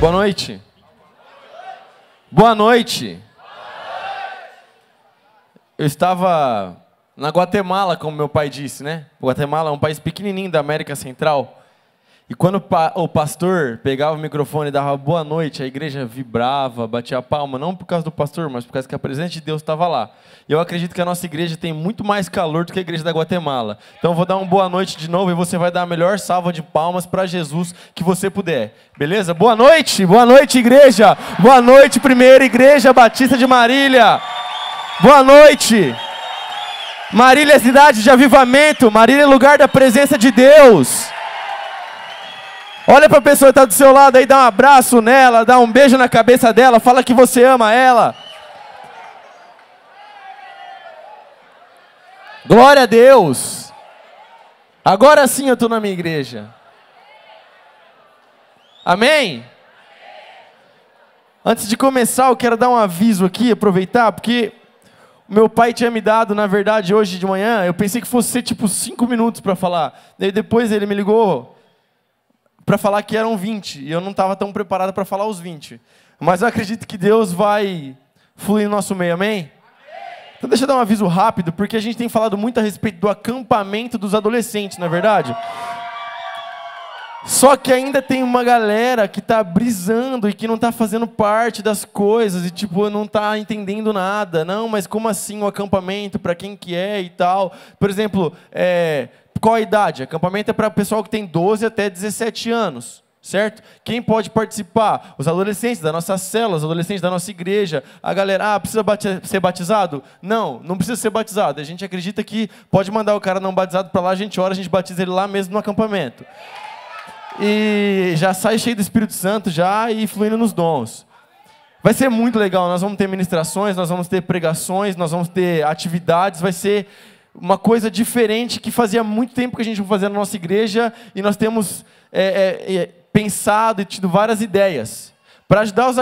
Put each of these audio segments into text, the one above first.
Boa noite. Boa noite. Eu estava na Guatemala, como meu pai disse, né? Guatemala é um país pequenininho da América Central. E quando o pastor pegava o microfone e dava boa noite, a igreja vibrava, batia a palma, não por causa do pastor, mas por causa que a presença de Deus estava lá. E eu acredito que a nossa igreja tem muito mais calor do que a igreja da Guatemala. Então eu vou dar uma boa noite de novo e você vai dar a melhor salva de palmas para Jesus que você puder. Beleza? Boa noite, igreja. Boa noite, primeira igreja batista de Marília. Boa noite. Marília é cidade de avivamento, Marília é lugar da presença de Deus. Olha para a pessoa que está do seu lado aí, dá um abraço nela, dá um beijo na cabeça dela, fala que você ama ela. Glória a Deus. Agora sim eu estou na minha igreja. Amém? Antes de começar, eu quero dar um aviso aqui, aproveitar, porque meu pai tinha me dado, na verdade, hoje de manhã, eu pensei que fosse ser tipo 5 minutos para falar. Daí depois ele me ligou para falar que eram 20, e eu não estava tão preparado para falar os 20. Mas eu acredito que Deus vai fluir no nosso meio, amém? Então deixa eu dar um aviso rápido, porque a gente tem falado muito a respeito do acampamento dos adolescentes, não é verdade? Só que ainda tem uma galera que está brisando e que não está fazendo parte das coisas, e tipo, não está entendendo nada. Não, mas como assim o acampamento, para quem que é e tal? Por exemplo, qual a idade? Acampamento é para o pessoal que tem 12 até 17 anos, certo? Quem pode participar? Os adolescentes da nossa célula, os adolescentes da nossa igreja. A galera, precisa ser batizado? Não, não precisa ser batizado. A gente acredita que pode mandar o cara não batizado para lá, a gente ora, a gente batiza ele lá mesmo no acampamento. E já sai cheio do Espírito Santo já e fluindo nos dons. Vai ser muito legal, nós vamos ter ministrações, nós vamos ter pregações, nós vamos ter atividades, vai ser uma coisa diferente que fazia muito tempo que a gente não fazia na nossa igreja e nós temos pensado e tido várias ideias para ajudar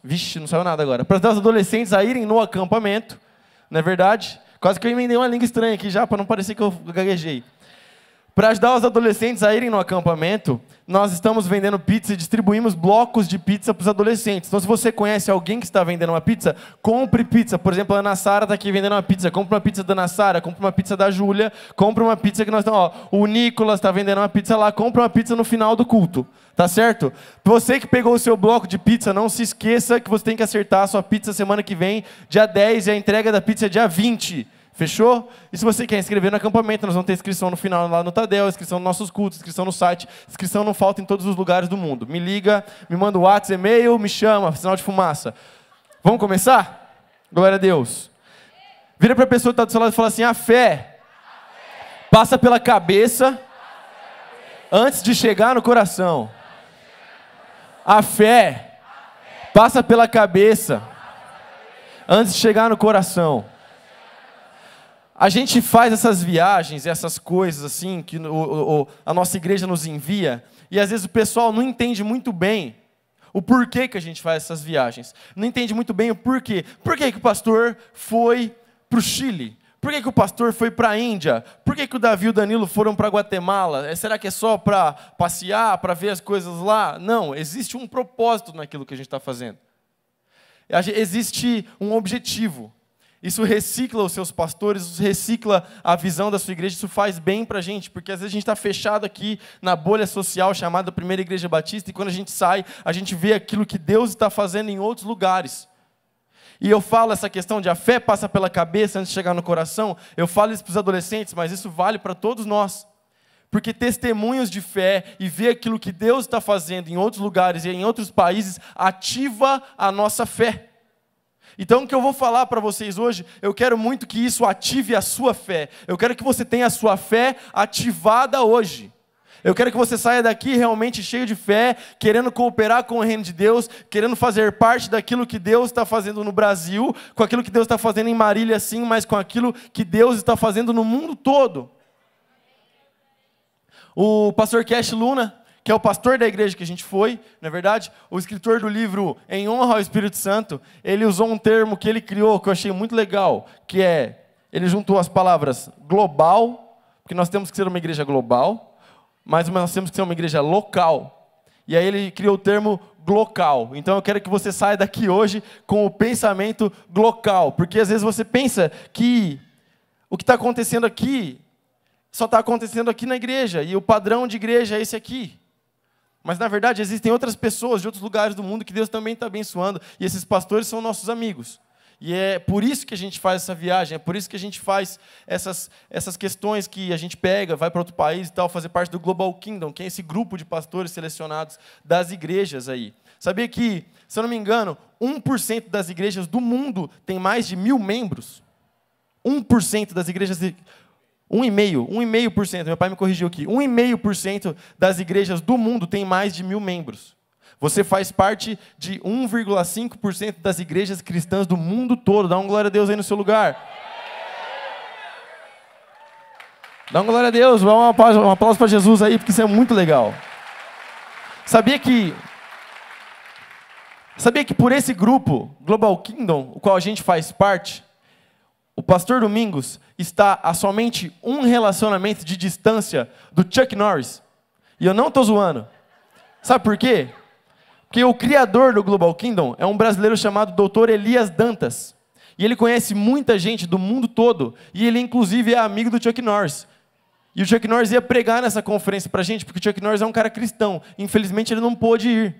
vixe, não saiu nada agora, para ajudar os adolescentes a irem no acampamento, não é verdade? Quase que eu emendei uma língua estranha aqui já, para não parecer que eu gaguejei. Para ajudar os adolescentes a irem no acampamento, nós estamos vendendo pizza e distribuímos blocos de pizza para os adolescentes. Então, se você conhece alguém que está vendendo uma pizza, compre pizza. Por exemplo, a Ana Sara está aqui vendendo uma pizza. Compre uma pizza da Ana Sara, compre uma pizza da Júlia, compre uma pizza que nós estamos... o Nicolas está vendendo uma pizza lá, compre uma pizza no final do culto. Tá certo? Você que pegou o seu bloco de pizza, não se esqueça que você tem que acertar a sua pizza semana que vem, dia 10, e a entrega da pizza é dia 20. Fechou? E se você quer inscrever no acampamento, nós vamos ter inscrição no final lá no Tadel, inscrição nos nossos cultos, inscrição no site, inscrição não falta em todos os lugares do mundo. Me liga, me manda o WhatsApp, e-mail, me chama, sinal de fumaça. Vamos começar? Glória a Deus. Vira para a pessoa que está do seu lado e fala assim, a fé passa pela cabeça antes de chegar no coração. A fé passa pela cabeça antes de chegar no coração. A gente faz essas viagens, essas coisas assim, que a nossa igreja nos envia, e às vezes o pessoal não entende muito bem o porquê que a gente faz essas viagens. Não entende muito bem o porquê. Por que que o pastor foi para o Chile? Por que que o pastor foi para a Índia? Por que que o Davi e o Danilo foram para Guatemala? Será que é só para passear, para ver as coisas lá? Não, existe um propósito naquilo que a gente está fazendo. Existe um objetivo. Isso recicla os seus pastores, isso recicla a visão da sua igreja, isso faz bem para a gente, porque às vezes a gente está fechado aqui na bolha social chamada Primeira Igreja Batista, e quando a gente sai, a gente vê aquilo que Deus está fazendo em outros lugares. E eu falo essa questão de a fé passa pela cabeça antes de chegar no coração, eu falo isso para os adolescentes, mas isso vale para todos nós. Porque testemunhos de fé e ver aquilo que Deus está fazendo em outros lugares e em outros países ativa a nossa fé. Então, o que eu vou falar para vocês hoje, eu quero muito que isso ative a sua fé. Eu quero que você tenha a sua fé ativada hoje. Eu quero que você saia daqui realmente cheio de fé, querendo cooperar com o reino de Deus, querendo fazer parte daquilo que Deus está fazendo no Brasil, com aquilo que Deus está fazendo em Marília, sim, mas com aquilo que Deus está fazendo no mundo todo. O pastor Cash Luna, que é o pastor da igreja que a gente foi, não é verdade? O escritor do livro Em Honra ao Espírito Santo, ele usou um termo que ele criou, que eu achei muito legal, que ele juntou as palavras global, porque nós temos que ser uma igreja global, mas nós temos que ser uma igreja local. E aí ele criou o termo glocal. Então eu quero que você saia daqui hoje com o pensamento glocal. Porque às vezes você pensa que o que está acontecendo aqui só está acontecendo aqui na igreja. E o padrão de igreja é esse aqui. Mas na verdade existem outras pessoas de outros lugares do mundo que Deus também está abençoando. E esses pastores são nossos amigos. E é por isso que a gente faz essa viagem, é por isso que a gente faz essas questões que a gente pega, vai para outro país e tal, fazer parte do Global Kingdom, que é esse grupo de pastores selecionados das igrejas aí. Sabia que, se eu não me engano, 1% das igrejas do mundo tem mais de 1.000 membros? 1% das igrejas... 1,5%, meu pai me corrigiu aqui. 1,5% das igrejas do mundo tem mais de 1.000 membros. Você faz parte de 1,5% das igrejas cristãs do mundo todo. Dá uma glória a Deus aí no seu lugar. Dá uma glória a Deus, dá um aplauso para Jesus aí, porque isso é muito legal. Sabia que por esse grupo, Global Kingdom, o qual a gente faz parte, o pastor Domingos está a somente um relacionamento de distância do Chuck Norris. E eu não estou zoando. Sabe por quê? Porque o criador do Global Kingdom é um brasileiro chamado Dr. Elias Dantas. E ele conhece muita gente do mundo todo. E ele, inclusive, é amigo do Chuck Norris. E o Chuck Norris ia pregar nessa conferência para a gente, porque o Chuck Norris é um cara cristão. Infelizmente, ele não pôde ir.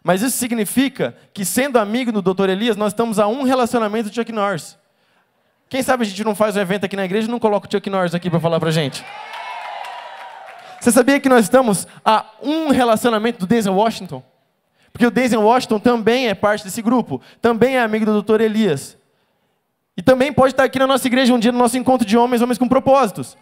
Mas isso significa que, sendo amigo do Dr. Elias, nós estamos a um relacionamento do Chuck Norris. Quem sabe a gente não faz um evento aqui na igreja e não coloca o Chuck Norris aqui para falar para a gente? Você sabia que nós estamos a um relacionamento do Denzel Washington? Porque o Denzel Washington também é parte desse grupo. Também é amigo do Dr. Elias. E também pode estar aqui na nossa igreja um dia no nosso encontro de homens com propósitos.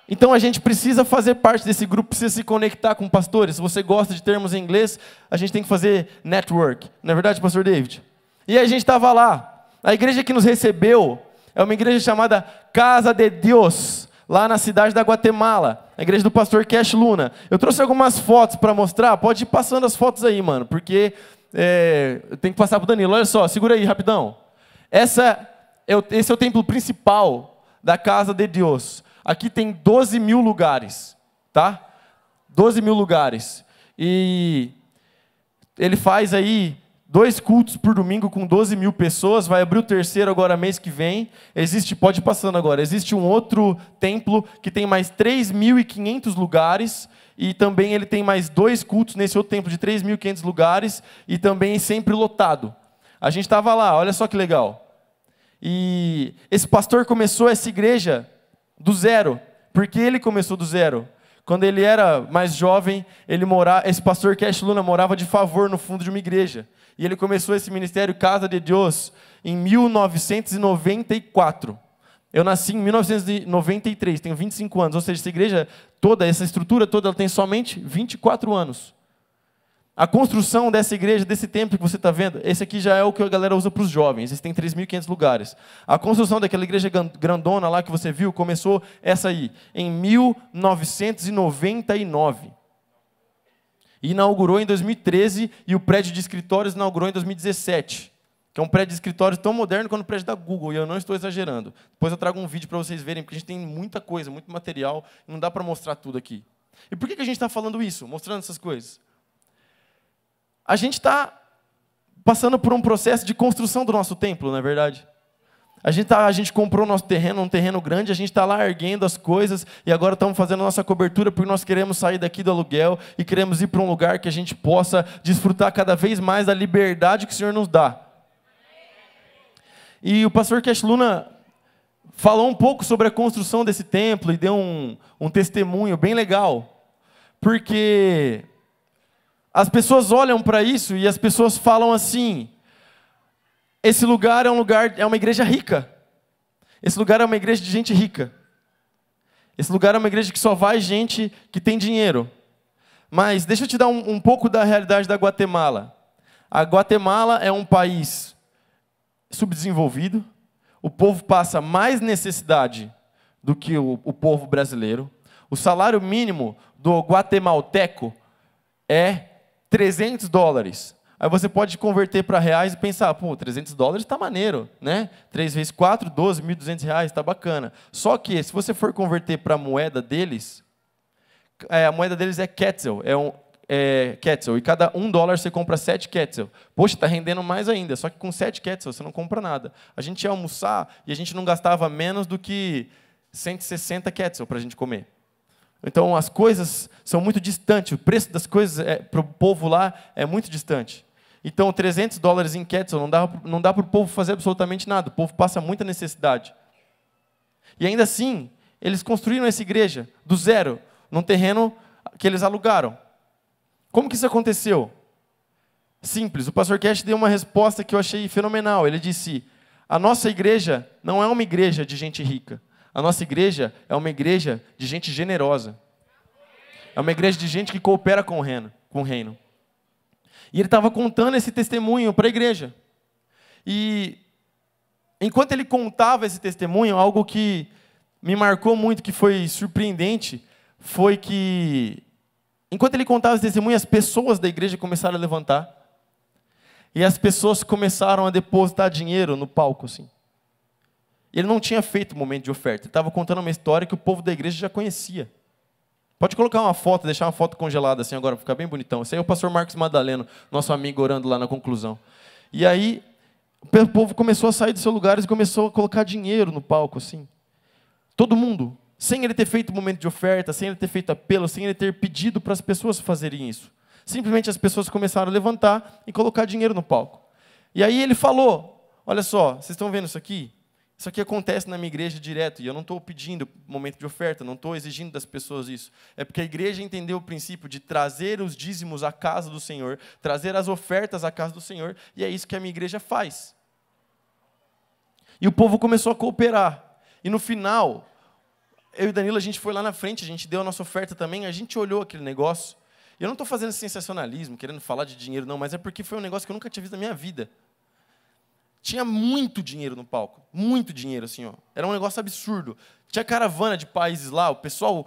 Então a gente precisa fazer parte desse grupo, precisa se conectar com pastores. Se você gosta de termos em inglês, a gente tem que fazer network. Não é verdade, pastor David? E a gente estava lá. A igreja que nos recebeu é uma igreja chamada Casa de Deus, lá na cidade da Guatemala. A igreja do pastor Cash Luna. Eu trouxe algumas fotos para mostrar. Pode ir passando as fotos aí, mano. Porque eu tenho que passar para o Danilo. Olha só, segura aí, rapidão. Esse é o templo principal da Casa de Deus. Aqui tem 12.000 lugares. Tá? 12.000 lugares. E ele faz aí 2 cultos por domingo com 12.000 pessoas, vai abrir o terceiro agora mês que vem. Pode ir passando agora, existe um outro templo que tem mais 3.500 lugares, e também ele tem mais 2 cultos nesse outro templo de 3.500 lugares, e também sempre lotado. A gente estava lá, olha só que legal. E esse pastor começou essa igreja do zero, porque ele começou do zero. Quando ele era mais jovem, esse pastor Cash Luna morava de favor no fundo de uma igreja. E ele começou esse ministério Casa de Deus em 1994. Eu nasci em 1993, tenho 25 anos. Ou seja, essa igreja toda, essa estrutura toda, ela tem somente 24 anos. A construção dessa igreja, desse templo que você está vendo, esse aqui já é o que a galera usa para os jovens. Eles têm 3.500 lugares. A construção daquela igreja grandona lá que você viu, começou essa aí, em 1999. E inaugurou em 2013, e o prédio de escritórios inaugurou em 2017. Que é um prédio de escritórios tão moderno quanto o prédio da Google, e eu não estou exagerando. Depois eu trago um vídeo para vocês verem, porque a gente tem muita coisa, muito material, e não dá para mostrar tudo aqui. E por que a gente está falando isso, mostrando essas coisas? A gente está passando por um processo de construção do nosso templo, não é verdade? A gente comprou nosso terreno, um terreno grande, a gente está lá erguendo as coisas, e agora estamos fazendo a nossa cobertura, porque nós queremos sair daqui do aluguel, e queremos ir para um lugar que a gente possa desfrutar cada vez mais da liberdade que o Senhor nos dá. E o pastor Cash Luna falou um pouco sobre a construção desse templo, e deu um testemunho bem legal, porque as pessoas olham para isso, e as pessoas falam assim: esse lugar é uma igreja rica. Esse lugar é uma igreja de gente rica. Esse lugar é uma igreja que só vai gente que tem dinheiro. Mas deixa eu te dar um pouco da realidade da Guatemala. A Guatemala é um país subdesenvolvido. O povo passa mais necessidade do que o povo brasileiro. O salário mínimo do guatemalteco é $300. Aí você pode converter para reais e pensar, pô, $300 está maneiro, né? 3 vezes 4, 12, R$ 1.200, está bacana. Só que, se você for converter para a moeda deles, a moeda deles é Quetzal, Quetzal, e cada $1 você compra 7 Quetzal. Poxa, está rendendo mais ainda, só que com 7 Quetzal você não compra nada. A gente ia almoçar e a gente não gastava menos do que 160 Quetzal para a gente comer. Então, as coisas são muito distantes, o preço das coisas para o povo lá é muito distante. Então, $300 em Quetzal não dá para o povo fazer absolutamente nada, o povo passa muita necessidade. E ainda assim, eles construíram essa igreja do zero, num terreno que eles alugaram. Como que isso aconteceu? Simples, o pastor Cash deu uma resposta que eu achei fenomenal. Ele disse, a nossa igreja não é uma igreja de gente rica. A nossa igreja é uma igreja de gente generosa. É uma igreja de gente que coopera com o reino. E ele estava contando esse testemunho para a igreja. E enquanto ele contava esse testemunho, algo que me marcou muito, que foi surpreendente, foi que, enquanto ele contava esse testemunho, as pessoas da igreja começaram a levantar. E as pessoas começaram a depositar dinheiro no palco, assim. Ele não tinha feito o momento de oferta. Ele estava contando uma história que o povo da igreja já conhecia. Pode colocar uma foto, deixar uma foto congelada assim agora, para ficar bem bonitão. Esse aí é o pastor Marcos Madaleno, nosso amigo, orando lá na conclusão. E aí, o povo começou a sair dos seus lugares e começou a colocar dinheiro no palco, assim. Todo mundo. Sem ele ter feito o momento de oferta, sem ele ter feito apelo, sem ele ter pedido para as pessoas fazerem isso. Simplesmente as pessoas começaram a levantar e colocar dinheiro no palco. E aí ele falou, olha só, vocês estão vendo isso aqui? Isso aqui acontece na minha igreja direto, e eu não estou pedindo momento de oferta, não estou exigindo das pessoas isso. É porque a igreja entendeu o princípio de trazer os dízimos à casa do Senhor, trazer as ofertas à casa do Senhor, e é isso que a minha igreja faz. E o povo começou a cooperar. E no final, eu e o Danilo, a gente foi lá na frente, a gente deu a nossa oferta também, a gente olhou aquele negócio. E eu não estou fazendo sensacionalismo, querendo falar de dinheiro, não, mas é porque foi um negócio que eu nunca tinha visto na minha vida. Tinha muito dinheiro no palco, muito dinheiro, assim, ó. Era um negócio absurdo. Tinha caravana de países lá, o pessoal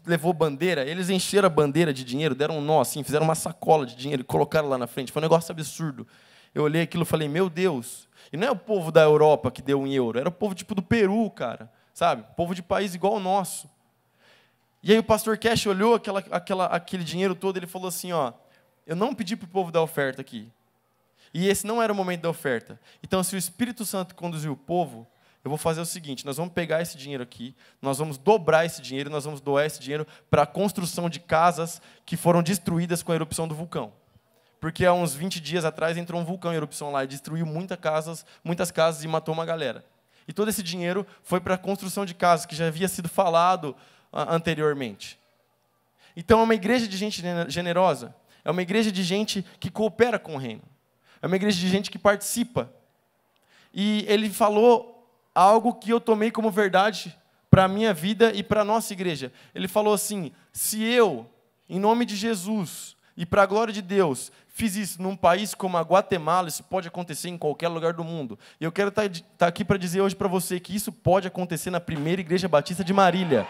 levou bandeira, eles encheram a bandeira de dinheiro, deram um nó, assim, fizeram uma sacola de dinheiro e colocaram lá na frente. Foi um negócio absurdo. Eu olhei aquilo e falei, meu Deus. E não é o povo da Europa que deu €1, era o povo tipo do Peru, cara, sabe? Povo de país igual ao nosso. E aí o pastor Cash olhou aquele dinheiro todo, ele falou assim, ó, eu não pedi para o povo dar oferta aqui. E esse não era o momento da oferta. Então, se o Espírito Santo conduziu o povo, eu vou fazer o seguinte, nós vamos pegar esse dinheiro aqui, nós vamos dobrar esse dinheiro, nós vamos doar esse dinheiro para a construção de casas que foram destruídas com a erupção do vulcão. Porque há uns 20 dias atrás entrou um vulcão em erupção lá e destruiu muitas casas e matou uma galera. E todo esse dinheiro foi para a construção de casas, que já havia sido falado anteriormente. Então, é uma igreja de gente generosa, é uma igreja de gente que coopera com o reino. É uma igreja de gente que participa. E ele falou algo que eu tomei como verdade para a minha vida e para a nossa igreja. Ele falou assim, se eu, em nome de Jesus e para a glória de Deus, fiz isso num país como a Guatemala, isso pode acontecer em qualquer lugar do mundo. E eu quero estar aqui para dizer hoje para você que isso pode acontecer na primeira igreja batista de Marília.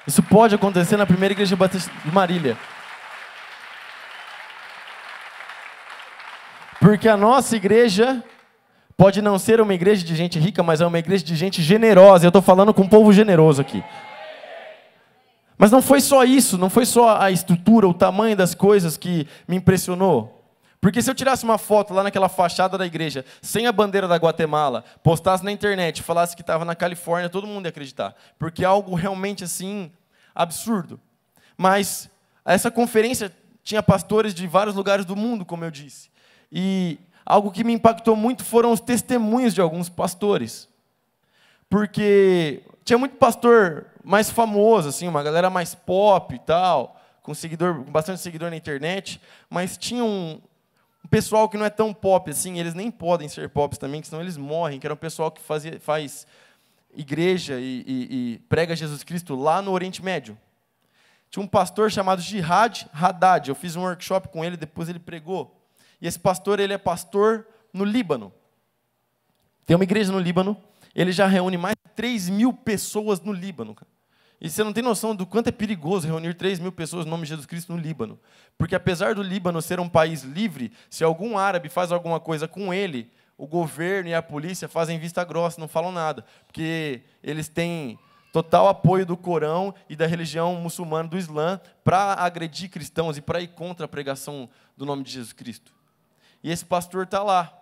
Isso pode acontecer na primeira igreja batista de Marília. Porque a nossa igreja pode não ser uma igreja de gente rica, mas é uma igreja de gente generosa. Eu estou falando com um povo generoso aqui. Mas não foi só isso, não foi só a estrutura, o tamanho das coisas que me impressionou. Porque se eu tirasse uma foto lá naquela fachada da igreja, sem a bandeira da Guatemala, postasse na internet, falasse que estava na Califórnia, todo mundo ia acreditar. Porque é algo realmente assim, absurdo. Mas essa conferência tinha pastores de vários lugares do mundo, como eu disse. E algo que me impactou muito foram os testemunhos de alguns pastores. Porque tinha muito pastor mais famoso, assim, uma galera mais pop e tal, com bastante seguidor na internet, mas tinha um pessoal que não é tão pop assim, eles nem podem ser pops também, senão eles morrem, que era um pessoal que faz igreja e prega Jesus Cristo lá no Oriente Médio. Tinha um pastor chamado Jihad Haddad, eu fiz um workshop com ele, depois ele pregou. E esse pastor, ele é pastor no Líbano. Tem uma igreja no Líbano, ele já reúne mais de 3.000 pessoas no Líbano. E você não tem noção do quanto é perigoso reunir 3.000 pessoas no nome de Jesus Cristo no Líbano. Porque apesar do Líbano ser um país livre, se algum árabe faz alguma coisa com ele, o governo e a polícia fazem vista grossa, não falam nada. Porque eles têm Total apoio do Corão e da religião muçulmana do Islã para agredir cristãos e para ir contra a pregação do nome de Jesus Cristo. E esse pastor está lá.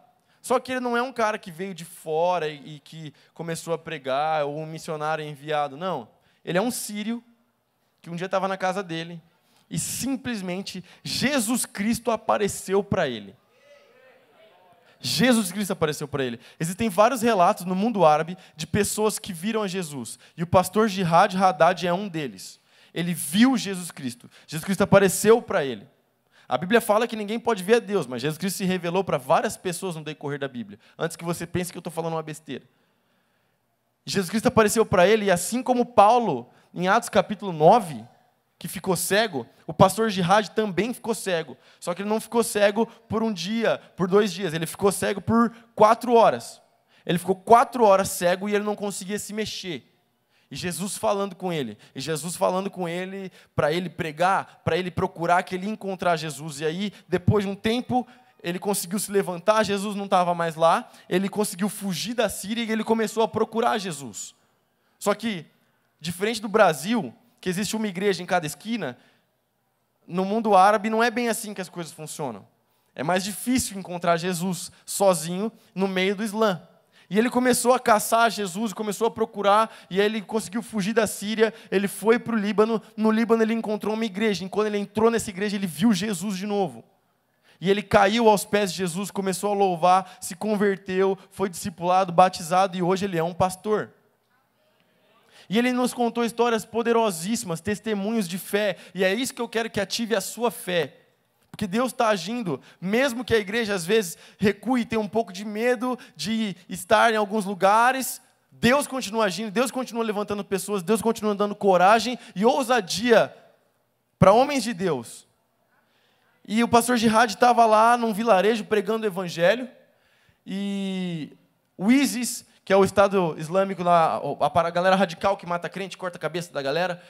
Só que ele não é um cara que veio de fora e que começou a pregar, ou um missionário enviado, não. Ele é um sírio que um dia estava na casa dele e simplesmente Jesus Cristo apareceu para ele. Jesus Cristo apareceu para ele. Existem vários relatos no mundo árabe de pessoas que viram a Jesus. E o pastor Jihad Haddad é um deles. Ele viu Jesus Cristo. Jesus Cristo apareceu para ele. A Bíblia fala que ninguém pode ver a Deus, mas Jesus Cristo se revelou para várias pessoas no decorrer da Bíblia. Antes que você pense que eu estou falando uma besteira. Jesus Cristo apareceu para ele, e assim como Paulo, em Atos capítulo 9... que ficou cego, o pastor Jihad também ficou cego. Só que ele não ficou cego por um dia, por 2 dias. Ele ficou cego por 4 horas. Ele ficou 4 horas cego e ele não conseguia se mexer. E Jesus falando com ele. E Jesus falando com ele para ele pregar, para ele procurar que ele ia encontrar Jesus. E aí, depois de um tempo, ele conseguiu se levantar, Jesus não estava mais lá. Ele conseguiu fugir da Síria e ele começou a procurar Jesus. Só que, diferente do Brasil, que existe uma igreja em cada esquina, no mundo árabe não é bem assim que as coisas funcionam. É mais difícil encontrar Jesus sozinho no meio do Islã. E ele começou a caçar Jesus, começou a procurar, e aí ele conseguiu fugir da Síria, ele foi para o Líbano, no Líbano ele encontrou uma igreja, e quando ele entrou nessa igreja ele viu Jesus de novo. E ele caiu aos pés de Jesus, começou a louvar, se converteu, foi discipulado, batizado, e hoje ele é um pastor. E ele nos contou histórias poderosíssimas, testemunhos de fé. E é isso que eu quero que ative a sua fé. Porque Deus está agindo, mesmo que a igreja às vezes recue e tenha um pouco de medo de estar em alguns lugares, Deus continua agindo, Deus continua levantando pessoas, Deus continua dando coragem e ousadia para homens de Deus. E o pastor Jihad estava lá num vilarejo pregando o evangelho, e o ISIS, que é o Estado Islâmico, a galera radical que mata crente, corta a cabeça da galera.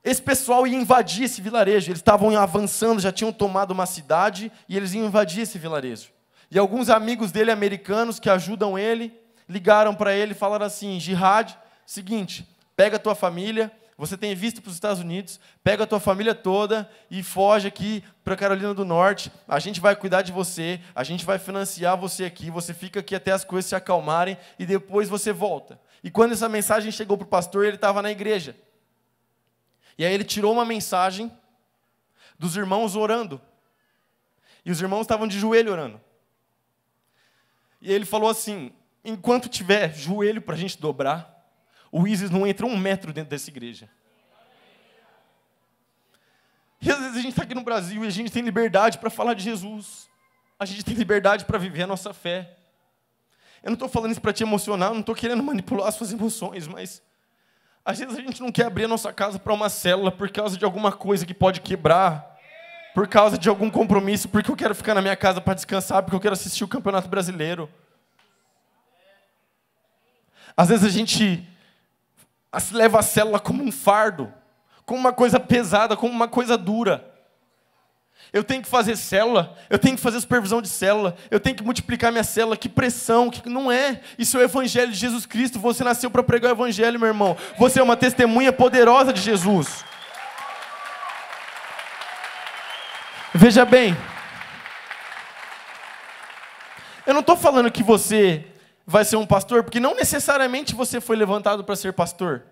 Esse pessoal ia invadir esse vilarejo. Eles estavam avançando, já tinham tomado uma cidade, e eles iam invadir esse vilarejo. E alguns amigos dele, americanos, que ajudam ele, ligaram para ele e falaram assim: Jihad, seguinte, pega a tua família, você tem visto para os Estados Unidos, pega a tua família toda e foge aqui para a Carolina do Norte, a gente vai cuidar de você, a gente vai financiar você aqui, você fica aqui até as coisas se acalmarem e depois você volta. E quando essa mensagem chegou para o pastor, ele estava na igreja. E aí ele tirou uma mensagem dos irmãos orando. E os irmãos estavam de joelho orando. E ele falou assim: enquanto tiver joelho para a gente dobrar, o ISIS não entra 1 metro dentro dessa igreja. E às vezes a gente está aqui no Brasil e a gente tem liberdade para falar de Jesus. A gente tem liberdade para viver a nossa fé. Eu não estou falando isso para te emocionar, eu não estou querendo manipular as suas emoções, mas às vezes a gente não quer abrir a nossa casa para uma célula por causa de alguma coisa que pode quebrar, por causa de algum compromisso, porque eu quero ficar na minha casa para descansar, porque eu quero assistir o Campeonato Brasileiro. Às vezes a gente leva a célula como um fardo, como uma coisa pesada, como uma coisa dura. Eu tenho que fazer célula, eu tenho que fazer supervisão de célula, eu tenho que multiplicar minha célula, que pressão, que não é. Isso é o Evangelho de Jesus Cristo, você nasceu para pregar o Evangelho, meu irmão. Você é uma testemunha poderosa de Jesus. Veja bem, eu não estou falando que você vai ser um pastor, porque não necessariamente você foi levantado para ser pastor.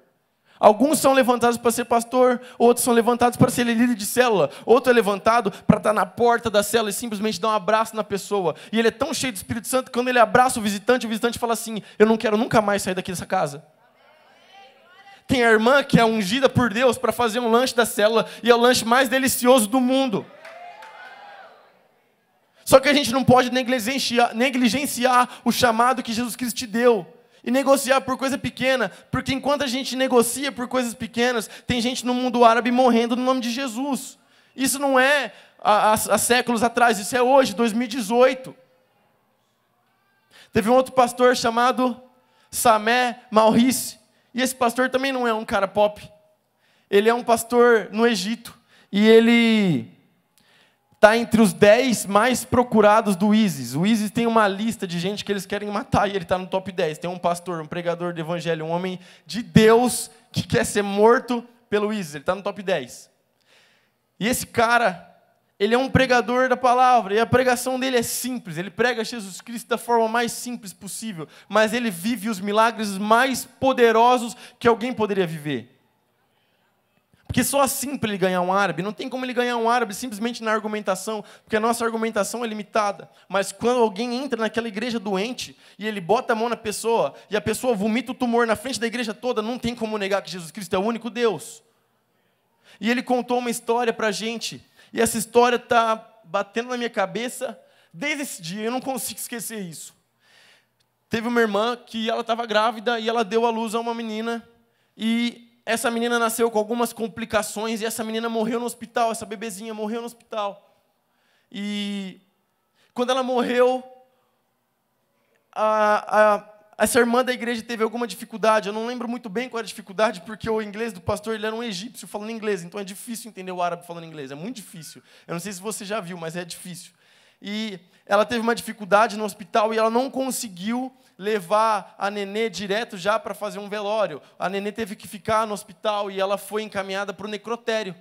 Alguns são levantados para ser pastor, outros são levantados para ser líder de célula, outro é levantado para estar na porta da célula e simplesmente dar um abraço na pessoa. E ele é tão cheio do Espírito Santo que quando ele abraça o visitante fala assim: eu não quero nunca mais sair daqui dessa casa. Tem a irmã que é ungida por Deus para fazer um lanche da célula, e é o lanche mais delicioso do mundo. Só que a gente não pode negligenciar o chamado que Jesus Cristo te deu. E negociar por coisa pequena. Porque enquanto a gente negocia por coisas pequenas, tem gente no mundo árabe morrendo no nome de Jesus. Isso não é há séculos atrás, isso é hoje, 2018. Teve um outro pastor chamado Sameh Maurice. E esse pastor também não é um cara pop. Ele é um pastor no Egito. E ele está entre os 10 mais procurados do ISIS. O ISIS tem uma lista de gente que eles querem matar e ele está no top 10. Tem um pastor, um pregador do evangelho, um homem de Deus que quer ser morto pelo ISIS. Ele está no top 10. E esse cara, ele é um pregador da palavra, e a pregação dele é simples. Ele prega Jesus Cristo da forma mais simples possível, mas ele vive os milagres mais poderosos que alguém poderia viver. Porque só assim para ele ganhar um árabe, não tem como ele ganhar um árabe simplesmente na argumentação, porque a nossa argumentação é limitada. Mas quando alguém entra naquela igreja doente, e ele bota a mão na pessoa, e a pessoa vomita o tumor na frente da igreja toda, não tem como negar que Jesus Cristo é o único Deus. E ele contou uma história para a gente, e essa história está batendo na minha cabeça desde esse dia, eu não consigo esquecer isso. Teve uma irmã que ela estava grávida, e ela deu à luz a uma menina, e essa menina nasceu com algumas complicações e essa menina morreu no hospital, essa bebezinha morreu no hospital. E quando ela morreu, essa irmã da igreja teve alguma dificuldade. Eu não lembro muito bem qual era a dificuldade, porque o inglês do pastor ele era um egípcio falando inglês, então é difícil entender o árabe falando inglês, é muito difícil. Eu não sei se você já viu, mas é difícil. E ela teve uma dificuldade no hospital e ela não conseguiu levar a nenê direto já para fazer um velório. A nenê teve que ficar no hospital e ela foi encaminhada para o necrotério.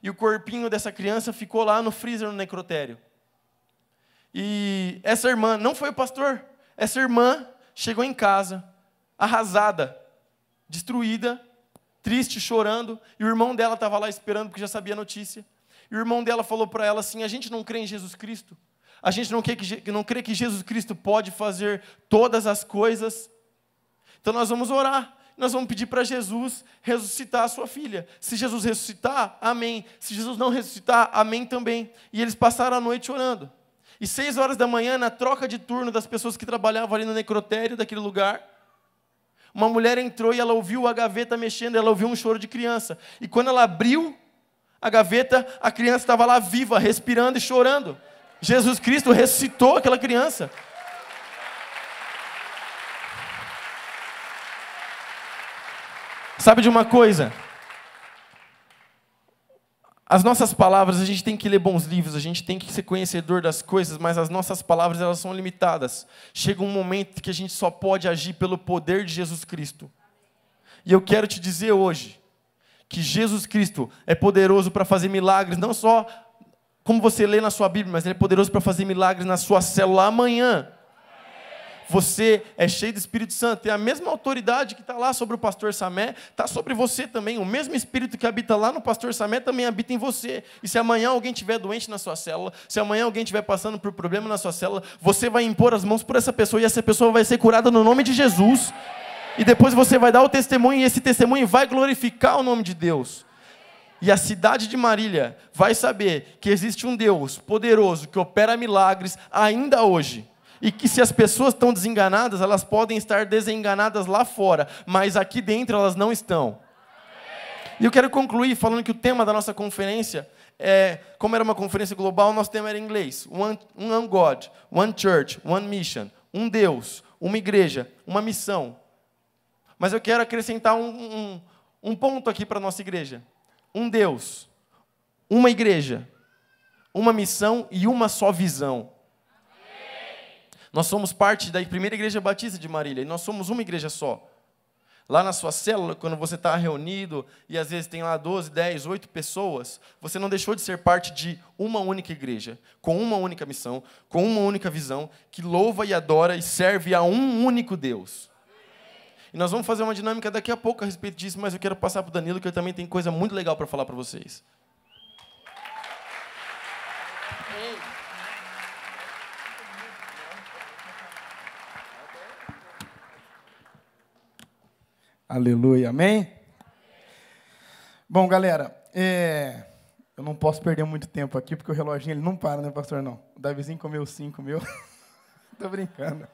E o corpinho dessa criança ficou lá no freezer no necrotério. E essa irmã, não foi o pastor, essa irmã chegou em casa, arrasada, destruída, triste, chorando, e o irmão dela estava lá esperando porque já sabia a notícia. E o irmão dela falou para ela assim: a gente não crê em Jesus Cristo? A gente não crê que Jesus Cristo pode fazer todas as coisas? Então nós vamos orar. Nós vamos pedir para Jesus ressuscitar a sua filha. Se Jesus ressuscitar, amém. Se Jesus não ressuscitar, amém também. E eles passaram a noite orando. E 6 horas da manhã, na troca de turno das pessoas que trabalhavam ali no necrotério daquele lugar, uma mulher entrou e ela ouviu a gaveta mexendo, ela ouviu um choro de criança. E quando ela abriu a gaveta, a criança estava lá viva, respirando e chorando. Jesus Cristo ressuscitou aquela criança. Sabe de uma coisa? As nossas palavras, a gente tem que ler bons livros, a gente tem que ser conhecedor das coisas, mas as nossas palavras, elas são limitadas. Chega um momento que a gente só pode agir pelo poder de Jesus Cristo. E eu quero te dizer hoje, que Jesus Cristo é poderoso para fazer milagres, não só como você lê na sua Bíblia, mas Ele é poderoso para fazer milagres na sua célula amanhã. Você é cheio do Espírito Santo, tem a mesma autoridade que está lá sobre o pastor Samé, está sobre você também. O mesmo Espírito que habita lá no pastor Samé também habita em você. E se amanhã alguém estiver doente na sua célula, se amanhã alguém estiver passando por problema na sua célula, você vai impor as mãos por essa pessoa e essa pessoa vai ser curada no nome de Jesus. E depois você vai dar o testemunho e esse testemunho vai glorificar o nome de Deus. E a cidade de Marília vai saber que existe um Deus poderoso que opera milagres ainda hoje. E que se as pessoas estão desenganadas, elas podem estar desenganadas lá fora, mas aqui dentro elas não estão. E eu quero concluir falando que o tema da nossa conferência como era uma conferência global, nosso tema era em inglês. One God, One Church, One Mission. Um Deus, uma igreja, uma missão. Mas eu quero acrescentar um ponto aqui para a nossa igreja. Um Deus, uma igreja, uma missão e uma só visão. Nós somos parte da primeira igreja batista de Marília, e nós somos uma igreja só. Lá na sua célula, quando você está reunido, e às vezes tem lá 12, 10, 8 pessoas, você não deixou de ser parte de uma única igreja, com uma única missão, com uma única visão, que louva e adora e serve a um único Deus. E nós vamos fazer uma dinâmica daqui a pouco a respeito disso, mas eu quero passar para o Danilo, que ele também tem coisa muito legal para falar para vocês. Aleluia, amém? Bom, galera, eu não posso perder muito tempo aqui, porque o reloginho ele não para, né, pastor? Não. O Davizinho comeu 5 mil. Tô brincando.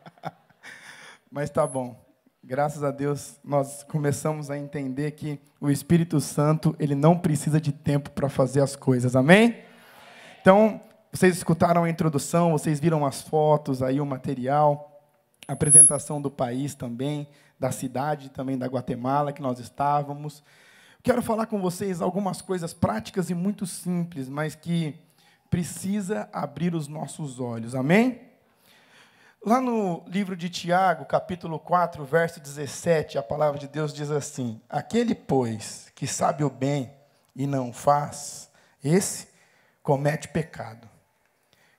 Mas tá bom. Graças a Deus, nós começamos a entender que o Espírito Santo, ele não precisa de tempo para fazer as coisas, amém? Então, vocês escutaram a introdução, vocês viram as fotos, aí o material, a apresentação do país também, da cidade também da Guatemala, que nós estávamos. Quero falar com vocês algumas coisas práticas e muito simples, mas que precisa abrir os nossos olhos, amém? Lá no livro de Tiago, capítulo 4, verso 17, a palavra de Deus diz assim: aquele, pois, que sabe o bem e não faz, esse comete pecado.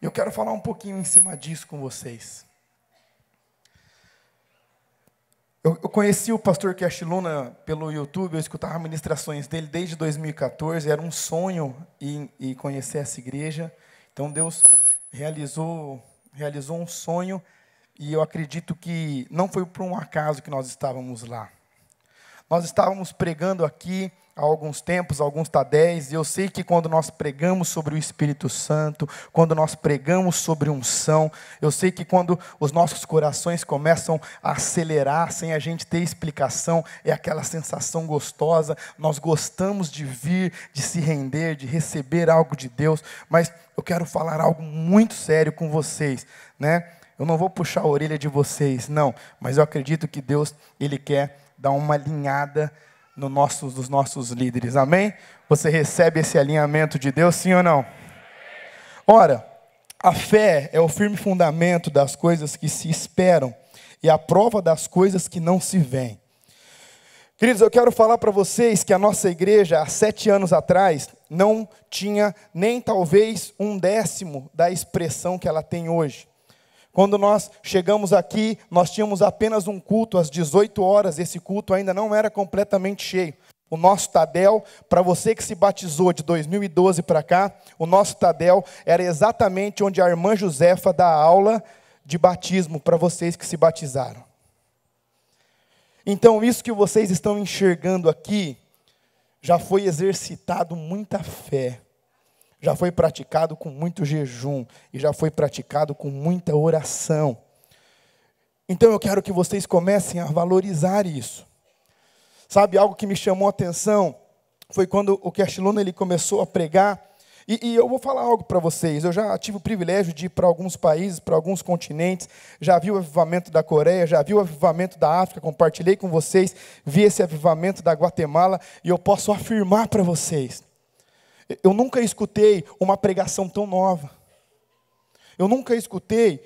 Eu quero falar um pouquinho em cima disso com vocês. Eu conheci o pastor Cash Luna pelo YouTube, eu escutava ministrações dele desde 2014, era um sonho em conhecer essa igreja. Então Deus realizou um sonho, e eu acredito que não foi por um acaso que nós estávamos lá. Nós estávamos pregando aqui há alguns tempos, alguns tadéis, e eu sei que quando nós pregamos sobre o Espírito Santo, quando nós pregamos sobre unção, eu sei que quando os nossos corações começam a acelerar, sem a gente ter explicação, é aquela sensação gostosa, nós gostamos de vir, de se render, de receber algo de Deus, mas eu quero falar algo muito sério com vocês, né? Eu não vou puxar a orelha de vocês, não, mas eu acredito que Deus, Ele quer dar uma alinhada nos nossos líderes, amém? Você recebe esse alinhamento de Deus, sim ou não? Ora, a fé é o firme fundamento das coisas que se esperam e a prova das coisas que não se veem. Queridos, eu quero falar para vocês que a nossa igreja, há 7 anos atrás, não tinha nem talvez 1/10 da expressão que ela tem hoje. Quando nós chegamos aqui, nós tínhamos apenas um culto às 18 horas, esse culto ainda não era completamente cheio. O nosso Tadel, para você que se batizou de 2012 para cá, o nosso Tadel era exatamente onde a irmã Josefa dá aula de batismo para vocês que se batizaram. Então, isso que vocês estão enxergando aqui, já foi exercitado muita fé. Já foi praticado com muito jejum, e já foi praticado com muita oração. Então eu quero que vocês comecem a valorizar isso. Sabe, algo que me chamou a atenção, foi quando o Cash Luna ele começou a pregar, e eu vou falar algo para vocês, eu já tive o privilégio de ir para alguns países, para alguns continentes, já vi o avivamento da Coreia, já vi o avivamento da África, compartilhei com vocês, vi esse avivamento da Guatemala, e eu posso afirmar para vocês, eu nunca escutei uma pregação tão nova. Eu nunca escutei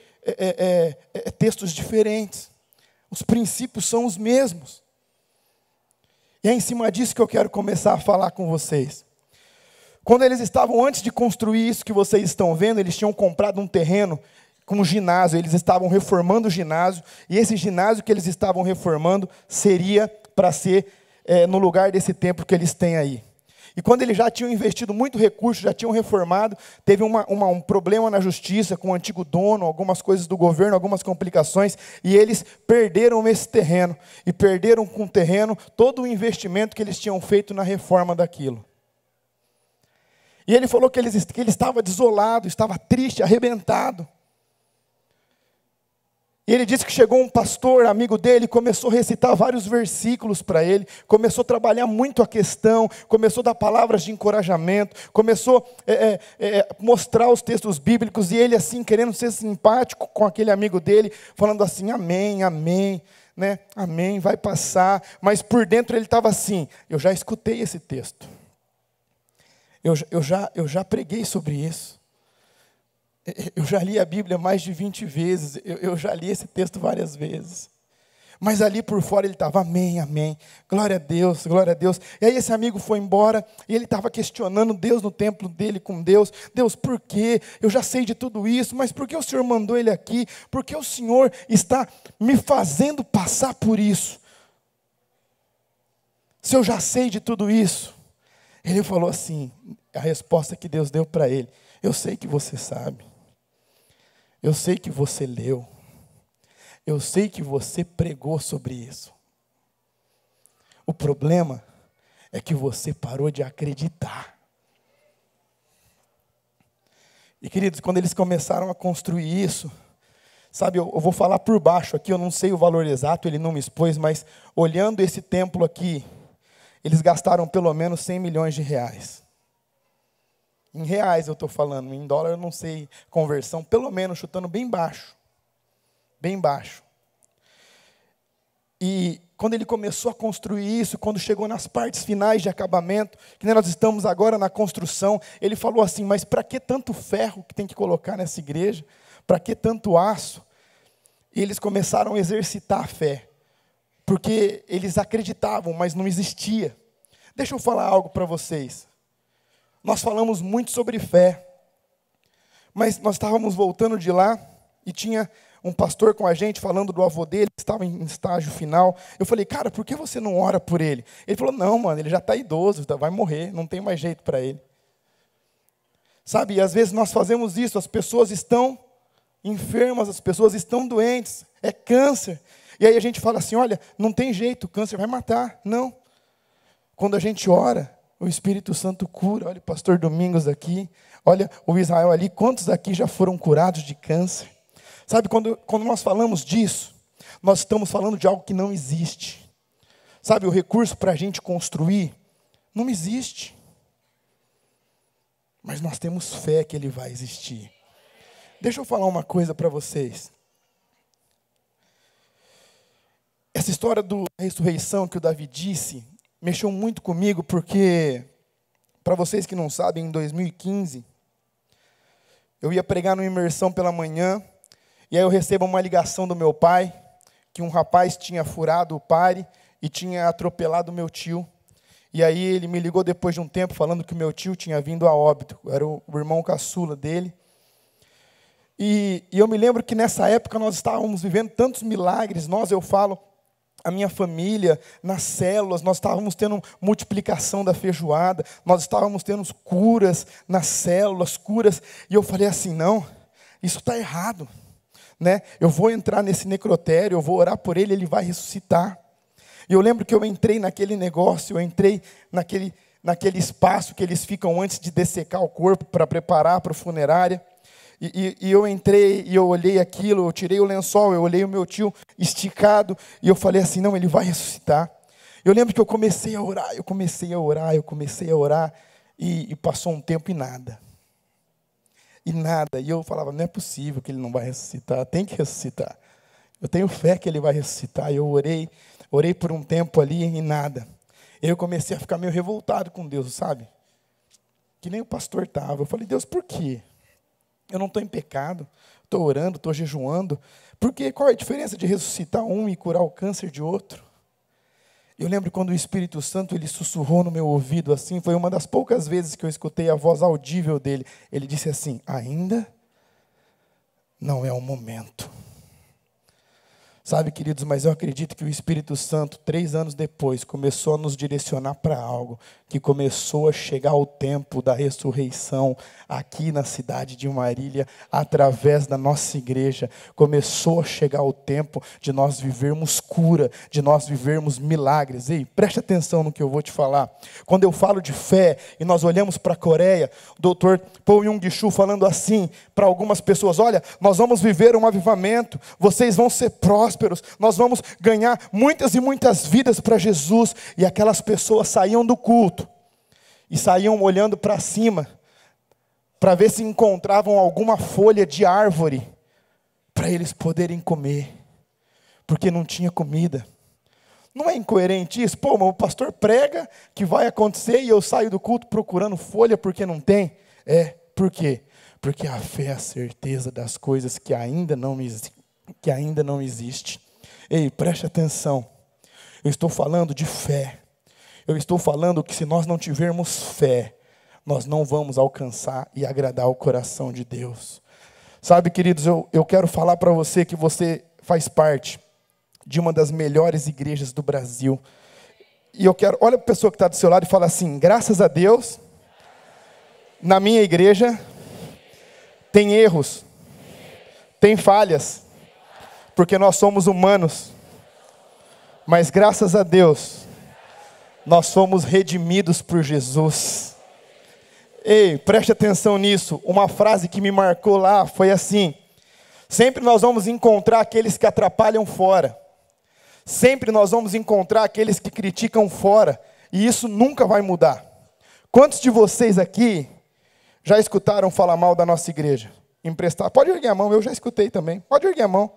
textos diferentes. Os princípios são os mesmos. E é em cima disso que eu quero começar a falar com vocês. Quando eles estavam, antes de construir isso que vocês estão vendo, eles tinham comprado um terreno com um ginásio. Eles estavam reformando o ginásio. E esse ginásio que eles estavam reformando seria para ser no lugar desse templo que eles têm aí. E quando eles já tinham investido muito recurso, já tinham reformado, teve um problema na justiça com o antigo dono, algumas coisas do governo, algumas complicações, e eles perderam esse terreno, e perderam com o terreno todo o investimento que eles tinham feito na reforma daquilo. E ele falou que ele estava desolado, estava triste, arrebentado. E ele disse que chegou um pastor, amigo dele, começou a recitar vários versículos para ele, começou a trabalhar muito a questão, começou a dar palavras de encorajamento, começou a mostrar os textos bíblicos, e ele assim, querendo ser simpático com aquele amigo dele, falando assim, amém, amém, né? Amém, vai passar, mas por dentro ele estava assim, eu já escutei esse texto, eu já preguei sobre isso. Eu já li a Bíblia mais de 20 vezes, eu já li esse texto várias vezes. Mas ali por fora ele estava, amém, amém, glória a Deus, glória a Deus. E aí esse amigo foi embora, e ele estava questionando Deus no templo dele com Deus. Deus, por quê? Eu já sei de tudo isso, mas por que o Senhor mandou ele aqui? Por que o Senhor está me fazendo passar por isso? Se eu já sei de tudo isso. Ele falou assim, a resposta que Deus deu para ele, eu sei que você sabe. Eu sei que você leu. Eu sei que você pregou sobre isso. O problema é que você parou de acreditar. E queridos, quando eles começaram a construir isso, sabe, eu vou falar por baixo aqui, eu não sei o valor exato, ele não me expôs, mas olhando esse templo aqui, eles gastaram pelo menos 100 milhões de reais. Em reais eu estou falando, em dólar eu não sei conversão, pelo menos chutando bem baixo. Bem baixo. E quando ele começou a construir isso, quando chegou nas partes finais de acabamento, que nós estamos agora na construção, ele falou assim, mas para que tanto ferro que tem que colocar nessa igreja? Para que tanto aço? E eles começaram a exercitar a fé, porque eles acreditavam, mas não existia. Deixa eu falar algo para vocês. Nós falamos muito sobre fé, mas nós estávamos voltando de lá e tinha um pastor com a gente falando do avô dele, que estava em estágio final. Eu falei, cara, por que você não ora por ele? Ele falou, não, mano, ele já está idoso, vai morrer, não tem mais jeito para ele. Sabe, e às vezes nós fazemos isso, as pessoas estão enfermas, as pessoas estão doentes, é câncer. E aí a gente fala assim, olha, não tem jeito, o câncer vai matar. Não. Quando a gente ora, o Espírito Santo cura. Olha o pastor Domingos aqui, olha o Israel ali, quantos aqui já foram curados de câncer? Sabe, quando nós falamos disso, nós estamos falando de algo que não existe. Sabe, o recurso para a gente construir não existe. Mas nós temos fé que ele vai existir. Deixa eu falar uma coisa para vocês. Essa história da ressurreição que o Davi disse, mexeu muito comigo, porque, para vocês que não sabem, em 2015, eu ia pregar numa imersão pela manhã, e aí eu recebo uma ligação do meu pai, que um rapaz tinha furado o pare e tinha atropelado meu tio. E aí ele me ligou depois de um tempo, falando que o meu tio tinha vindo a óbito, era o irmão caçula dele. E eu me lembro que nessa época nós estávamos vivendo tantos milagres, eu falo, a minha família, nas células, nós estávamos tendo multiplicação da feijoada, nós estávamos tendo curas nas células, curas, e eu falei assim, não, isso está errado. Né? Eu vou entrar nesse necrotério, eu vou orar por ele, ele vai ressuscitar. E eu lembro que eu entrei naquele negócio, eu entrei naquele espaço que eles ficam antes de dessecar o corpo para preparar para a funerária. E eu entrei e eu olhei aquilo, eu tirei o lençol, eu olhei o meu tio esticado, e eu falei assim, não, ele vai ressuscitar. Eu lembro que eu comecei a orar, e passou um tempo e nada. E nada, e eu falava, não é possível que ele não vai ressuscitar, tem que ressuscitar. Eu tenho fé que ele vai ressuscitar. E eu orei por um tempo ali e nada. Eu comecei a ficar meio revoltado com Deus, sabe? Que nem o pastor estava. Eu falei, Deus, por quê? Eu não estou em pecado, estou orando, estou jejuando. Por quê? Qual é a diferença de ressuscitar um e curar o câncer de outro? Eu lembro quando o Espírito Santo, ele sussurrou no meu ouvido assim, foi uma das poucas vezes que eu escutei a voz audível dele. Ele disse assim, ainda não é o momento. Sabe, queridos, mas eu acredito que o Espírito Santo, 3 anos depois, começou a nos direcionar para algo, que começou a chegar o tempo da ressurreição aqui na cidade de Marília, através da nossa igreja. Começou a chegar o tempo de nós vivermos cura, de nós vivermos milagres. Ei, preste atenção no que eu vou te falar. Quando eu falo de fé, e nós olhamos para a Coreia, o Dr. Paul Yong-Chu falando assim para algumas pessoas, olha, nós vamos viver um avivamento, vocês vão ser prósperos, nós vamos ganhar muitas e muitas vidas para Jesus. E aquelas pessoas saíam do culto e saíam olhando para cima para ver se encontravam alguma folha de árvore para eles poderem comer, porque não tinha comida. Não é incoerente isso? Pô, mas o pastor prega que vai acontecer e eu saio do culto procurando folha porque não tem? Por quê? Porque a fé é a certeza das coisas que ainda não existe. Ei, preste atenção. Eu estou falando de fé. Eu estou falando que se nós não tivermos fé, nós não vamos alcançar e agradar o coração de Deus. Sabe, queridos, eu quero falar para você que você faz parte de uma das melhores igrejas do Brasil. E eu quero, olha para a pessoa que está do seu lado e fala assim, graças a Deus, na minha igreja, tem erros, tem falhas, porque nós somos humanos, mas graças a Deus, nós somos redimidos por Jesus. Ei, preste atenção nisso, uma frase que me marcou lá foi assim, sempre nós vamos encontrar aqueles que atrapalham fora, sempre nós vamos encontrar aqueles que criticam fora, e isso nunca vai mudar. Quantos de vocês aqui já escutaram falar mal da nossa igreja? Emprestar? Pode erguer a mão, eu já escutei também, pode erguer a mão.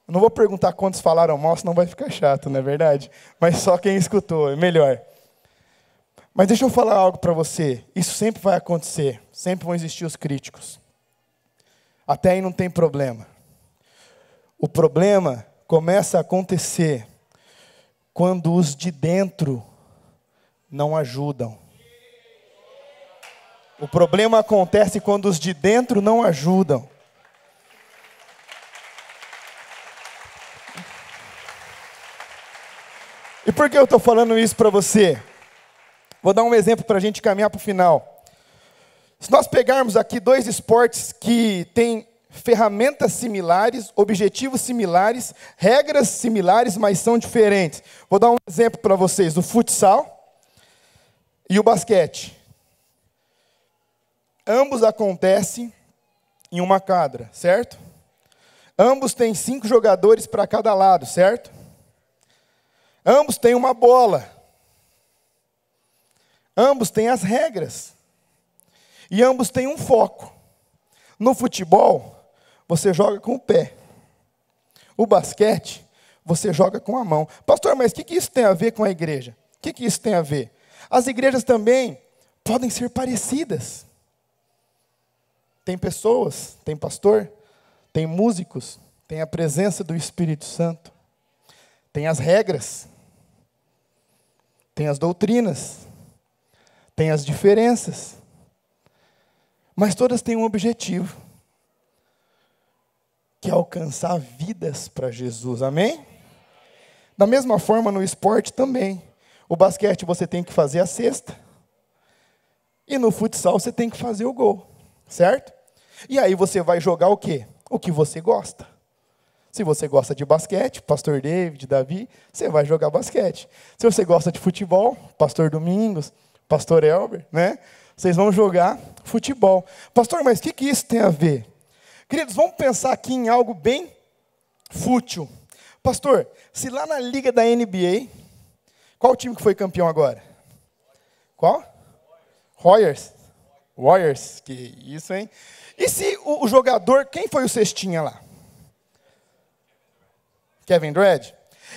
Eu não vou perguntar quantos falaram mal, senão vai ficar chato, não é verdade? Mas só quem escutou, é melhor. Mas deixa eu falar algo para você. Isso sempre vai acontecer. Sempre vão existir os críticos. Até aí não tem problema. O problema começa a acontecer quando os de dentro não ajudam. O problema acontece quando os de dentro não ajudam. E por que eu estou falando isso para você? Vou dar um exemplo para a gente caminhar para o final. Se nós pegarmos aqui dois esportes que têm ferramentas similares, objetivos similares, regras similares, mas são diferentes. Vou dar um exemplo para vocês, o futsal e o basquete. Ambos acontecem em uma quadra, certo? Ambos têm 5 jogadores para cada lado, certo? Ambos têm uma bola. Ambos têm as regras. E ambos têm um foco. No futebol, você joga com o pé. O basquete, você joga com a mão. Pastor, mas o que isso tem a ver com a igreja? O que isso tem a ver? As igrejas também podem ser parecidas. Tem pessoas, tem pastor, tem músicos, tem a presença do Espírito Santo, tem as regras, tem as doutrinas, tem as diferenças, mas todas têm um objetivo, que é alcançar vidas para Jesus, amém? Da mesma forma no esporte também. O basquete você tem que fazer a cesta, e no futsal você tem que fazer o gol, certo? E aí você vai jogar o quê? O que você gosta. Se você gosta de basquete, pastor David, Davi, você vai jogar basquete. Se você gosta de futebol, pastor Domingos, pastor Elber, né? Vocês vão jogar futebol. Pastor, mas o que isso tem a ver? Queridos, vamos pensar aqui em algo bem fútil. Pastor, se lá na liga da NBA, qual o time que foi campeão agora? Qual? Warriors, que isso, hein? E se o jogador, quem foi o cestinha lá? Kevin Durant?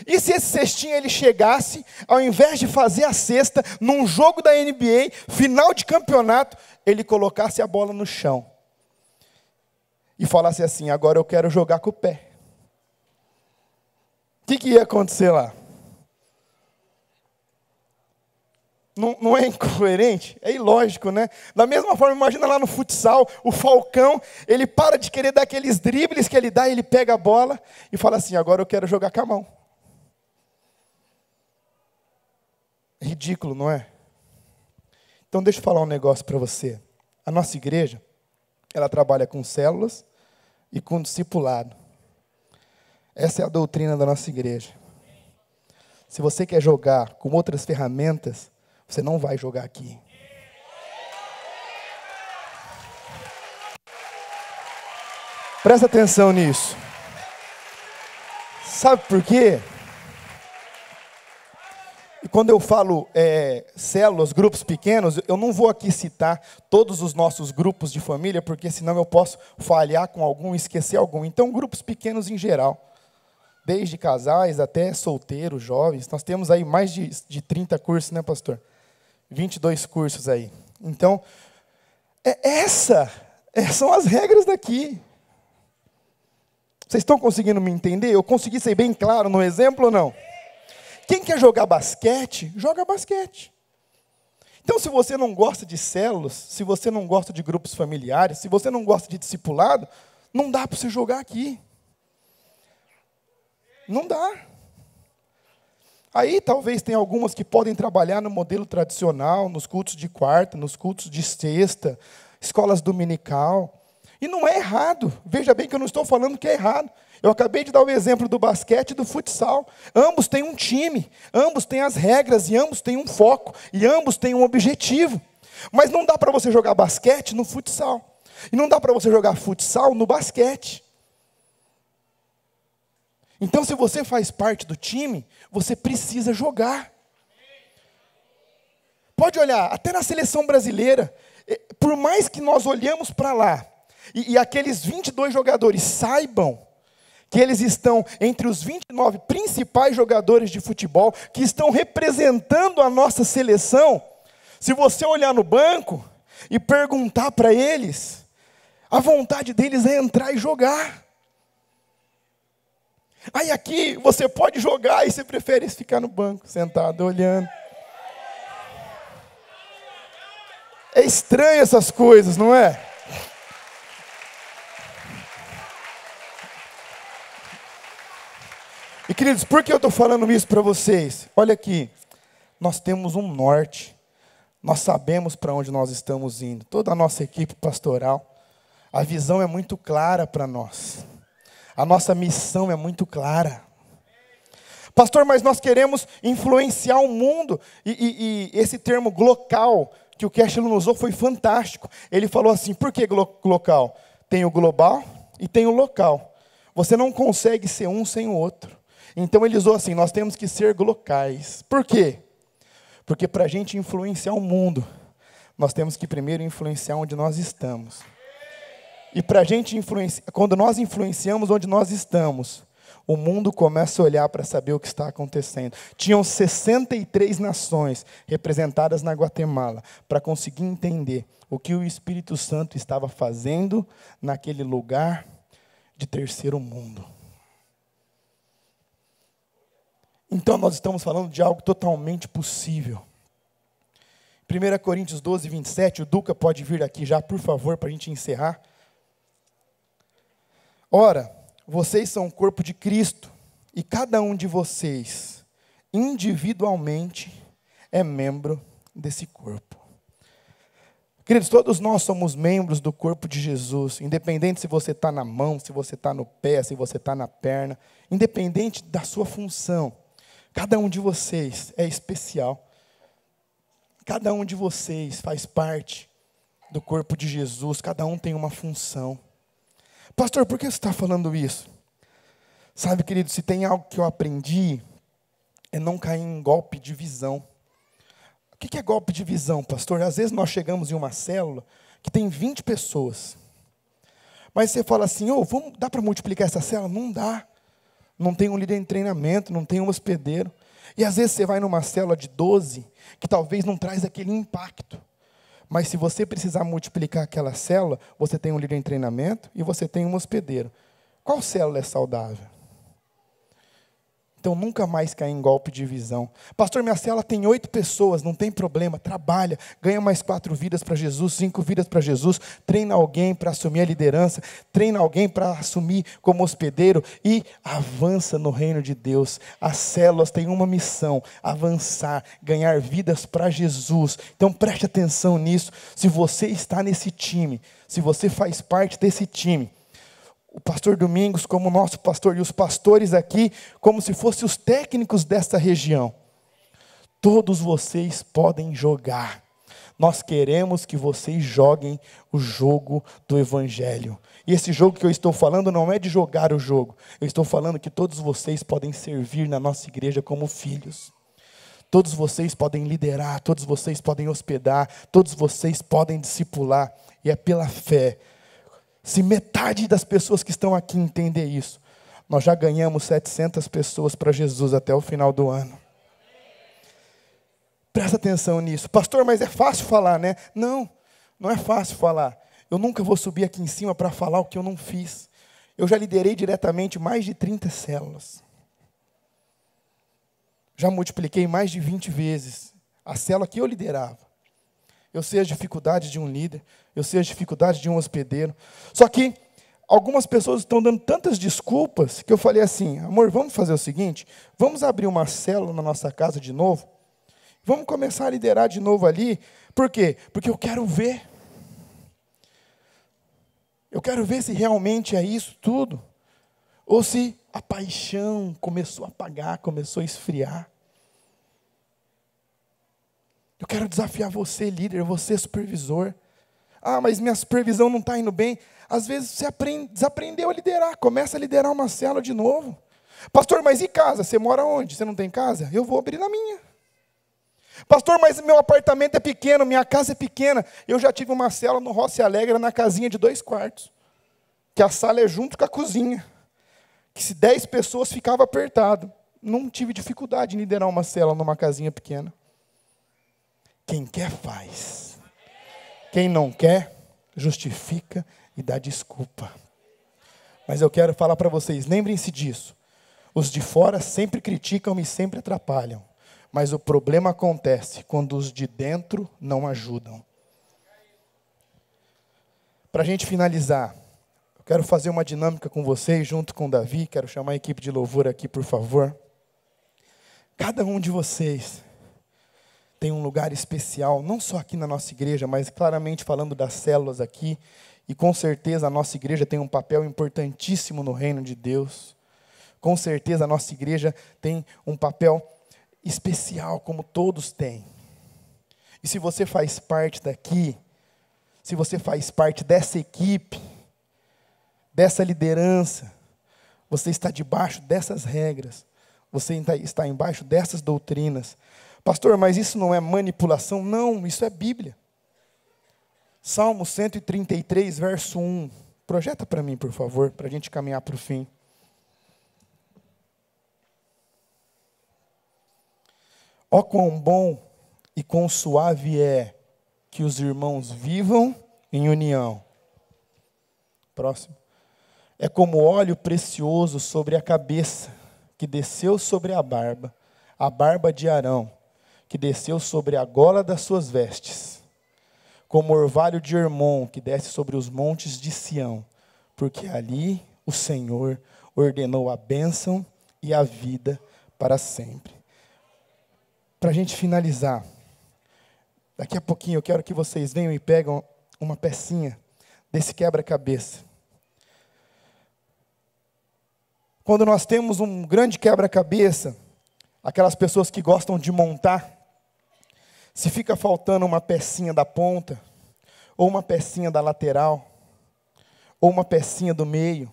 E se esse cestinha ele chegasse, ao invés de fazer a cesta, num jogo da NBA, final de campeonato, ele colocasse a bola no chão. E falasse assim, agora eu quero jogar com o pé. O que ia acontecer lá? Não é incoerente? É ilógico, né? Da mesma forma, imagina lá no futsal, o Falcão, ele para de querer dar aqueles dribles que ele dá, ele pega a bola e fala assim, agora eu quero jogar com a mão. É ridículo, não é? Então deixa eu falar um negócio para você. A nossa igreja, ela trabalha com células e com discipulado. Essa é a doutrina da nossa igreja. Se você quer jogar com outras ferramentas, você não vai jogar aqui. Presta atenção nisso. Sabe por quê? E quando eu falo células, grupos pequenos, eu não vou aqui citar todos os nossos grupos de família, porque senão eu posso falhar com algum, esquecer algum. Então, grupos pequenos em geral. Desde casais até solteiros, jovens. Nós temos aí mais de 30 cursos, né, pastor? 22 cursos aí. Então, são as regras daqui. Vocês estão conseguindo me entender? Eu consegui ser bem claro no exemplo ou não? Quem quer jogar basquete, joga basquete. Então, se você não gosta de células, se você não gosta de grupos familiares, se você não gosta de discipulado, não dá para você jogar aqui. Não dá. Aí talvez tenha algumas que podem trabalhar no modelo tradicional, nos cultos de quarta, nos cultos de sexta, escolas dominical. E não é errado. Veja bem que eu não estou falando que é errado. Eu acabei de dar o exemplo do basquete e do futsal. Ambos têm um time, ambos têm as regras, e ambos têm um foco, e ambos têm um objetivo. Mas não dá para você jogar basquete no futsal. E não dá para você jogar futsal no basquete. Então, se você faz parte do time, você precisa jogar. Pode olhar, até na seleção brasileira, por mais que nós olhamos para lá, e aqueles 22 jogadores saibam que eles estão entre os 29 principais jogadores de futebol, que estão representando a nossa seleção, se você olhar no banco e perguntar para eles, a vontade deles é entrar e jogar. Aí aqui você pode jogar e você prefere ficar no banco, sentado, olhando. É estranho essas coisas, não é? E queridos, por que eu estou falando isso para vocês? Olha aqui, nós temos um norte, nós sabemos para onde nós estamos indo, toda a nossa equipe pastoral, a visão é muito clara para nós, a nossa missão é muito clara. Pastor, mas nós queremos influenciar o mundo, e esse termo glocal que o Castilho usou foi fantástico. Ele falou assim, por que glocal? Tem o global e tem o local, você não consegue ser um sem o outro. Então ele usou assim, nós temos que ser glocais. Por quê? Porque para a gente influenciar o mundo, nós temos que primeiro influenciar onde nós estamos. E para a gente influenciar, quando nós influenciamos onde nós estamos, o mundo começa a olhar para saber o que está acontecendo. Tinham 63 nações representadas na Guatemala, para conseguir entender o que o Espírito Santo estava fazendo naquele lugar de terceiro mundo. Então nós estamos falando de algo totalmente possível. 1 Coríntios 12, 27, o Duca pode vir aqui já, por favor, para a gente encerrar. Ora, vocês são o corpo de Cristo, e cada um de vocês, individualmente, é membro desse corpo. Queridos, todos nós somos membros do corpo de Jesus, independente se você está na mão, se você está no pé, se você está na perna, independente da sua função. Cada um de vocês é especial. Cada um de vocês faz parte do corpo de Jesus. Cada um tem uma função. Pastor, por que você está falando isso? Sabe, querido, se tem algo que eu aprendi, é não cair em golpe de visão. O que é golpe de visão, pastor? Às vezes nós chegamos em uma célula que tem 20 pessoas. Mas você fala assim, dá para multiplicar essa célula? Não dá. Não tem um líder em treinamento, não tem um hospedeiro. E às vezes você vai numa célula de 12, que talvez não traz aquele impacto. Mas se você precisar multiplicar aquela célula, você tem um líder em treinamento e você tem um hospedeiro. Qual célula é saudável? Então nunca mais cair em golpe de visão. Pastor, minha célula tem 8 pessoas, não tem problema, trabalha, ganha mais 4 vidas para Jesus, 5 vidas para Jesus, treina alguém para assumir a liderança, treina alguém para assumir como hospedeiro e avança no reino de Deus. As células têm uma missão, avançar, ganhar vidas para Jesus. Então preste atenção nisso. Se você está nesse time, se você faz parte desse time, o pastor Domingos como nosso pastor e os pastores aqui, como se fossem os técnicos desta região. Todos vocês podem jogar. Nós queremos que vocês joguem o jogo do Evangelho. E esse jogo que eu estou falando não é de jogar o jogo. Eu estou falando que todos vocês podem servir na nossa igreja como filhos. Todos vocês podem liderar, todos vocês podem hospedar, todos vocês podem discipular. E é pela fé. Se metade das pessoas que estão aqui entender isso, nós já ganhamos 700 pessoas para Jesus até o final do ano. Presta atenção nisso. Pastor, mas é fácil falar, né? Não, não é fácil falar. Eu nunca vou subir aqui em cima para falar o que eu não fiz. Eu já liderei diretamente mais de 30 células. Já multipliquei mais de 20 vezes a célula que eu liderava. Eu sei as dificuldades de um líder, eu sei as dificuldades de um hospedeiro. Só que algumas pessoas estão dando tantas desculpas que eu falei assim, amor, vamos fazer o seguinte, vamos abrir uma célula na nossa casa de novo, vamos começar a liderar de novo ali. Por quê? Porque eu quero ver. Eu quero ver se realmente é isso tudo, ou se a paixão começou a apagar, começou a esfriar. Eu quero desafiar você, líder, você, supervisor. Ah, mas minha supervisão não está indo bem. Às vezes você desaprendeu a liderar, começa a liderar uma célula de novo. Pastor, mas e casa? Você mora onde? Você não tem casa? Eu vou abrir na minha. Pastor, mas meu apartamento é pequeno, minha casa é pequena. Eu já tive uma célula no Rossi Alegre, na casinha de 2 quartos. Que a sala é junto com a cozinha. que se 10 pessoas ficava apertado. Não tive dificuldade em liderar uma célula numa casinha pequena. Quem quer faz. Quem não quer, justifica e dá desculpa. Mas eu quero falar para vocês, lembrem-se disso. Os de fora sempre criticam e sempre atrapalham. Mas o problema acontece quando os de dentro não ajudam. Para a gente finalizar, eu quero fazer uma dinâmica com vocês, junto com o Davi. Quero chamar a equipe de louvor aqui, por favor. Cada um de vocês tem um lugar especial, não só aqui na nossa igreja, mas claramente falando das células aqui. E com certeza a nossa igreja tem um papel importantíssimo no reino de Deus. Com certeza a nossa igreja tem um papel especial, como todos têm. E se você faz parte daqui, se você faz parte dessa equipe, dessa liderança, você está debaixo dessas regras, você está embaixo dessas doutrinas. Pastor, mas isso não é manipulação? Não, isso é Bíblia. Salmo 133, verso 1. Projeta para mim, por favor, para a gente caminhar para o fim. Ó quão bom e quão suave é que os irmãos vivam em união. Próximo. É como óleo precioso sobre a cabeça, que desceu sobre a barba de Arão, que desceu sobre a gola das suas vestes. Como orvalho de Hermon, que desce sobre os montes de Sião, porque ali o Senhor ordenou a bênção e a vida para sempre. Para a gente finalizar, daqui a pouquinho eu quero que vocês venham e pegam uma pecinha desse quebra-cabeça. Quando nós temos um grande quebra-cabeça, aquelas pessoas que gostam de montar, se fica faltando uma pecinha da ponta, ou uma pecinha da lateral, ou uma pecinha do meio,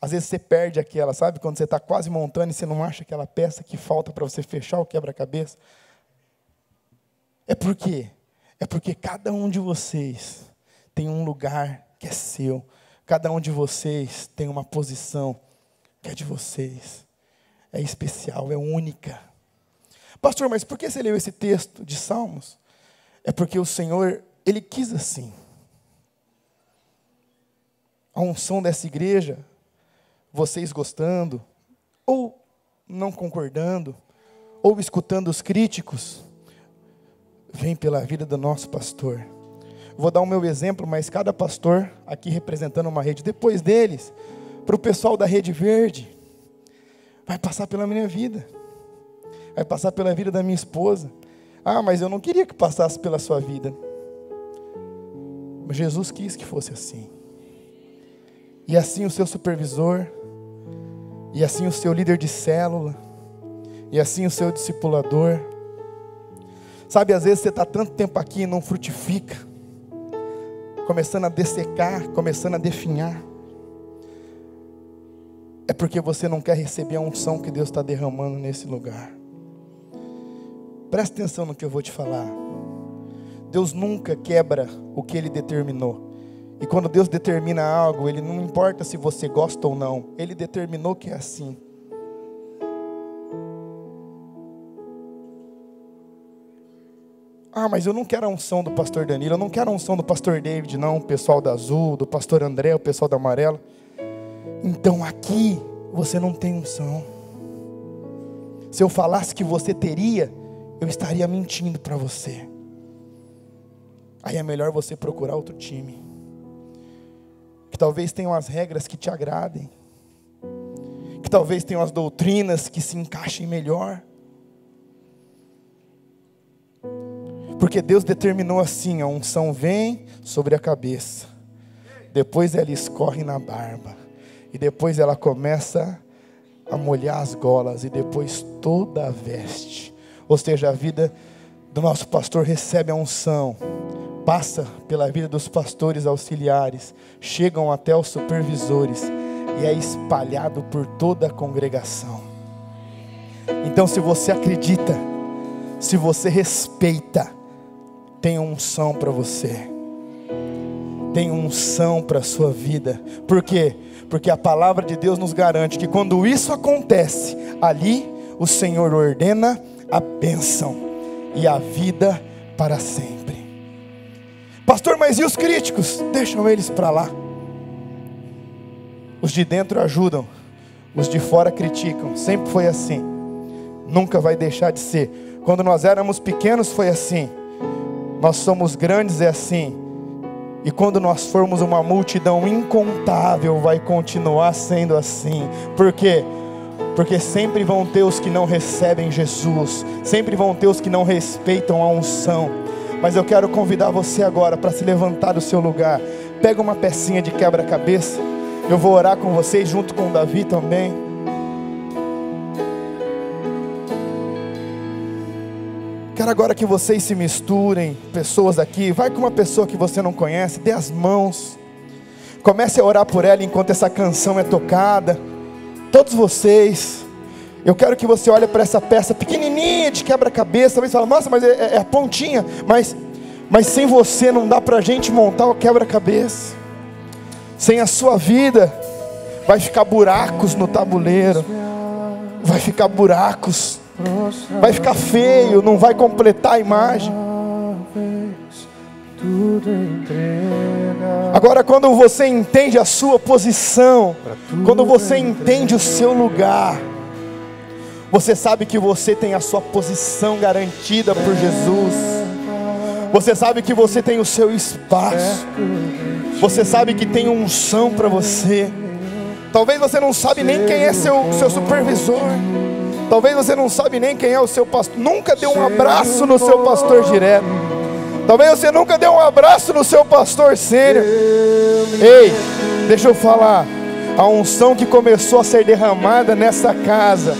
às vezes você perde aquela, sabe? Quando você está quase montando e você não acha aquela peça que falta para você fechar o quebra-cabeça. É por quê? É porque cada um de vocês tem um lugar que é seu. Cada um de vocês tem uma posição que é de vocês. É especial, é única. Pastor, mas por que você leu esse texto de Salmos? É porque o Senhor, Ele quis assim. A unção dessa igreja, vocês gostando, ou não concordando, ou escutando os críticos, vem pela vida do nosso pastor. Vou dar o meu exemplo, mas cada pastor aqui representando uma rede, depois deles, para o pessoal da Rede Verde, vai passar pela minha vida, vai passar pela vida da minha esposa. Ah, mas eu não queria que passasse pela sua vida. Mas Jesus quis que fosse assim. E assim o seu supervisor, e assim o seu líder de célula, e assim o seu discipulador. Sabe, às vezes você está tanto tempo aqui e não frutifica, começando a dessecar, começando a definhar. É porque você não quer receber a unção que Deus está derramando nesse lugar. Presta atenção no que eu vou te falar. Deus nunca quebra o que Ele determinou. E quando Deus determina algo, Ele não importa se você gosta ou não. Ele determinou que é assim. Ah, mas eu não quero a unção do pastor Danilo, eu não quero a unção do pastor David, não, o pessoal da azul, do pastor André, o pessoal da amarela. Então aqui você não tem unção. Se eu falasse que você teria, eu estaria mentindo para você. Aí é melhor você procurar outro time, que talvez tenham as regras que te agradem, que talvez tenham as doutrinas que se encaixem melhor. Porque Deus determinou assim, a unção vem sobre a cabeça, depois ela escorre na barba, e depois ela começa a molhar as golas, e depois toda a veste. Ou seja, a vida do nosso pastor recebe a unção, passa pela vida dos pastores auxiliares, chegam até os supervisores, e é espalhado por toda a congregação. Então, se você acredita, se você respeita, tem unção para você, tem unção para a sua vida. Por quê? Porque a palavra de Deus nos garante que quando isso acontece, ali o Senhor ordena a bênção e a vida para sempre. Pastor, mas e os críticos? Deixam eles para lá. Os de dentro ajudam, os de fora criticam. Sempre foi assim, nunca vai deixar de ser. Quando nós éramos pequenos foi assim, nós somos grandes é assim, e quando nós formos uma multidão incontável vai continuar sendo assim. Por quê? Porque sempre vão ter os que não recebem Jesus, sempre vão ter os que não respeitam a unção. Mas eu quero convidar você agora para se levantar do seu lugar. Pega uma pecinha de quebra-cabeça. Eu vou orar com vocês junto com o Davi também. Quero agora que vocês se misturem, pessoas aqui. Vai com uma pessoa que você não conhece, dê as mãos. Comece a orar por ela enquanto essa canção é tocada. Todos vocês, eu quero que você olhe para essa peça pequenininha de quebra-cabeça. Talvez fale, nossa, mas é a pontinha. Mas sem você não dá para a gente montar o quebra-cabeça. Sem a sua vida, vai ficar buracos no tabuleiro. Vai ficar buracos. Vai ficar feio, não vai completar a imagem. Agora, quando você entende a sua posição, quando você entende o seu lugar, você sabe que você tem a sua posição garantida por Jesus. Você sabe que você tem o seu espaço. Você sabe que tem unção para você. Talvez você não sabe nem quem é seu supervisor. Talvez você não sabe nem quem é o seu pastor. Nunca deu um abraço no seu pastor direto. Talvez você nunca deu um abraço no seu pastor sênior. Ei, deixa eu falar. A unção que começou a ser derramada nessa casa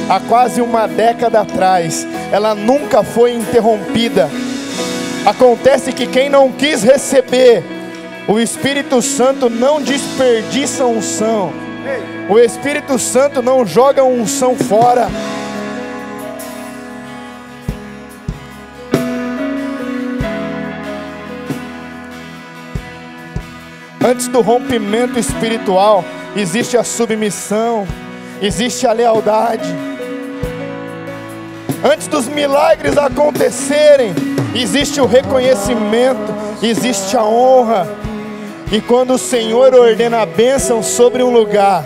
há quase uma década atrás, ela nunca foi interrompida. Acontece que quem não quis receber, o Espírito Santo não desperdiça a unção. O Espírito Santo não joga a unção fora. Antes do rompimento espiritual, existe a submissão, existe a lealdade. Antes dos milagres acontecerem, existe o reconhecimento, existe a honra. E quando o Senhor ordena a bênção sobre um lugar,